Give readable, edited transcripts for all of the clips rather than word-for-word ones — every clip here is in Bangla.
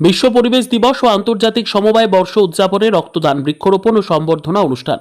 বিশ্ব পরিবেশ দিবস ও আন্তর্জাতিক সমবায় বর্ষ উদযাপনে রক্তদান, বৃক্ষরোপণ ও সম্বর্ধনা অনুষ্ঠান।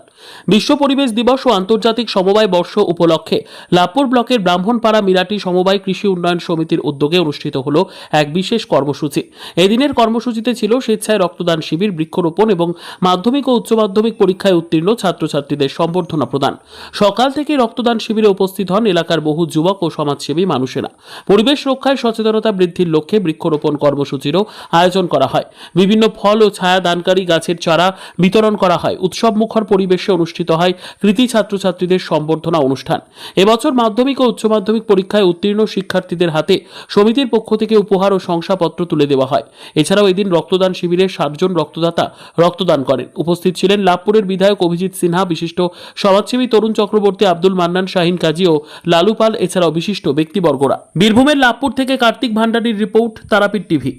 বিশ্ব পরিবেশ দিবস ও আন্তর্জাতিক সমবায় বর্ষ উপলক্ষে লাভপুর ব্লকের ব্রাহ্মণপাড়া মিরাটি সমবায় কৃষি উন্নয়ন সমিতির উদ্যোগে অনুষ্ঠিত হল এক বিশেষ কর্মসূচি। এদিনের কর্মসূচিতে ছিল স্বেচ্ছায় রক্তদান শিবির, বৃক্ষরোপণ এবং মাধ্যমিক ও উচ্চ মাধ্যমিক পরীক্ষায় উত্তীর্ণ ছাত্রছাত্রীদের সম্বর্ধনা প্রদান। সকাল থেকে রক্তদান শিবিরে উপস্থিত হন এলাকার বহু যুবক ও সমাজসেবী মানুষেরা। পরিবেশ রক্ষায় সচেতনতা বৃদ্ধির লক্ষ্যে বৃক্ষরোপণ কর্মসূচিরও আয়োজন করা হয়। বিভিন্ন ফল ও ছায়া দানকারী গাছের চারা বিতরণ করা হয়। উৎসব মুখর পরিবেশে অনুষ্ঠিত হয় কৃতি ছাত্রছাত্রীদের সম্বর্ধনা অনুষ্ঠান। এবছর মাধ্যমিক ও উচ্চ মাধ্যমিক পরীক্ষায় উত্তীর্ণ শিক্ষার্থীদের হাতে সমিতির পক্ষ থেকে উপহার ও শংসাপত্র তুলে দেওয়া হয়। এছাড়াও এদিন রক্তদান শিবিরে 60 জন রক্তদাতা রক্তদান করেন। উপস্থিত ছিলেন লাভপুরের বিধায়ক অভিজিৎ সিনহা, বিশিষ্ট সমাজসেবী তরুণ চক্রবর্তী, আব্দুল মান্নান, শাহিন কাজী ও লালু পাল, এছাড়াও বিশিষ্ট ব্যক্তিবর্গরা। বীরভূমের লাভপুর থেকে কার্তিক ভান্ডারীর রিপোর্ট, তারাপীঠ টিভি।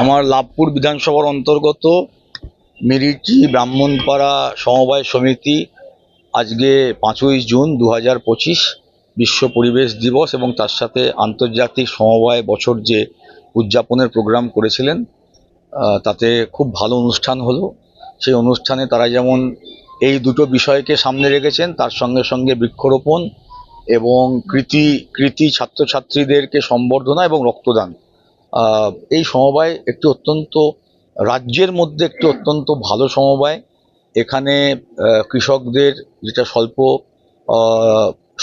আমার লাভপুর বিধানসভার অন্তর্গত মিরিটি ব্রাহ্মণপাড়া সমবায় সমিতি আজকে 5ই জুন 2025 বিশ্ব পরিবেশ দিবস এবং তার সাথে আন্তর্জাতিক সমবায় বছর যে উদযাপনের প্রোগ্রাম করেছিলেন, তাতে খুব ভালো অনুষ্ঠান হলো। সেই অনুষ্ঠানে তারা যেমন এই দুটো বিষয়কে সামনে রেখেছেন, তার সঙ্গে সঙ্গে বৃক্ষরোপণ এবং কৃতি ছাত্রছাত্রীদেরকে সম্বর্ধনা এবং রক্তদান। এই সমবায় একটি অত্যন্ত রাজ্যের মধ্যে একটি অত্যন্ত ভালো সমবায়। এখানে কৃষকদের যেটা স্বল্প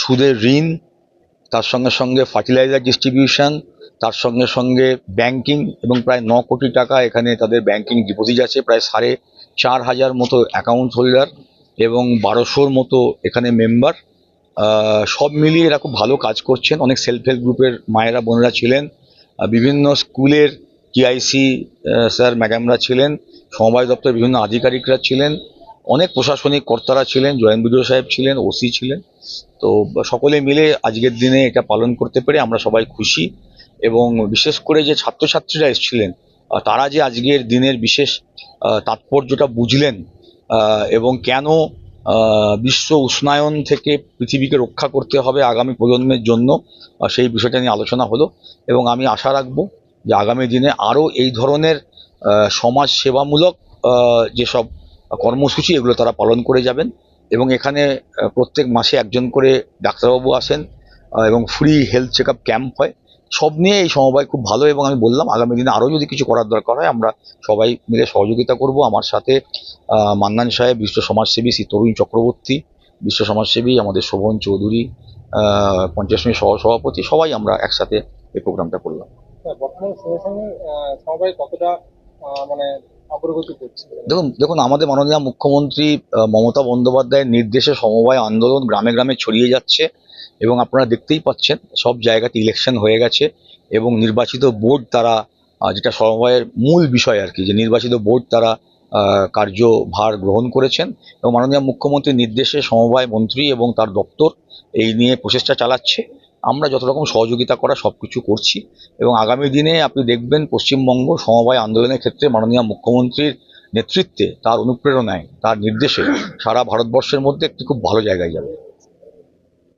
সুদের ঋণ, তার সঙ্গে সঙ্গে ফার্টিলাইজার ডিস্ট্রিবিউশন, তার সঙ্গে সঙ্গে ব্যাংকিং এবং প্রায় 9 কোটি টাকা এখানে তাদের ব্যাংকিং ডিপোজিট আছে। প্রায় 4,500 মতো অ্যাকাউন্ট হোল্ডার এবং 1200 মতো এখানে মেম্বার। সব মিলিয়ে এরা খুব ভালো কাজ করছেন। অনেক সেলফ হেল্প গ্রুপের মায়েরা বোনেরা ছিলেন, বিভিন্ন স্কুলের টিআইসি স্যার ম্যাডামরা ছিলেন, সমবায় দপ্তরের বিভিন্ন আধিকারিকরা ছিলেন, অনেক প্রশাসনিক কর্তারা ছিলেন, জয়েন্ট বিডিও সাহেব ছিলেন, ওসি ছিলেন। তো সকলে মিলে আজকের দিনে এটা পালন করতে পেরে আমরা সবাই খুশি। এবং বিশেষ করে যে ছাত্রছাত্রীরা এসেছিলেন, তারা যে আজকের দিনের বিশেষ তাৎপর্যটা বুঝলেন এবং কেন বিশ্ব উষ্ণায়ন থেকে পৃথিবীকে রক্ষা করতে হবে আগামী প্রজন্মের জন্য, সেই বিষয়টা নিয়ে আলোচনা হলো। এবং আমি আশা রাখবো যে আগামী দিনে আরও এই ধরনের সমাজ সেবামূলক যেসব কর্মসূচি, এগুলো তারা পালন করে যাবেন। এবং এখানে প্রত্যেক মাসে একজন করে ডাক্তারবাবু আসেন এবং free health check up camp হয়। সব নিয়ে এই সমবায় খুব ভালো। এবং আমি বললাম আগামী দিনে আরও যদি কিছু করার দরকার হয় আমরা সবাই মিলে সহযোগিতা করব। আমার সাথে মান্নান সাহেব, বিশ্ব সমাজসেবী শ্রী তরুণ চক্রবর্তী, বিশ্ব সমাজসেবী আমাদের শোভন চৌধুরী, পঞ্চায়েত সমিতির সহসভাপতি, সবাই আমরা একসাথে এই প্রোগ্রামটা করলাম। দেখুন আমাদের মাননীয় মুখ্যমন্ত্রী মমতা বন্দ্যোপাধ্যায়ের নির্দেশে সমবায় আন্দোলন গ্রামে গ্রামে ছড়িয়ে যাচ্ছে এবং আপনারা দেখতেই পাচ্ছেন সব জায়গাতে ইলেকশন হয়ে গেছে এবং নির্বাচিত বোর্ড তারা, যেটা সমবায়ের মূল বিষয় আর কি, যে নির্বাচিত বোর্ড তারা কার্যভার গ্রহণ করেছেন এবং মাননীয় মুখ্যমন্ত্রীর নির্দেশে সমবায় মন্ত্রী এবং তার দপ্তর এই নিয়ে প্রচেষ্টা চালাচ্ছে। আমরা যত রকম সহযোগিতা করা সব কিছু করছি এবং আগামী দিনে আপনি দেখবেন পশ্চিমবঙ্গ সমবায় আন্দোলনের ক্ষেত্রে মাননীয় মুখ্যমন্ত্রীর নেতৃত্বে, তার অনুপ্রেরণায়, তার নির্দেশে সারা ভারতবর্ষের মধ্যে একটি খুব ভালো জায়গায় যাবে।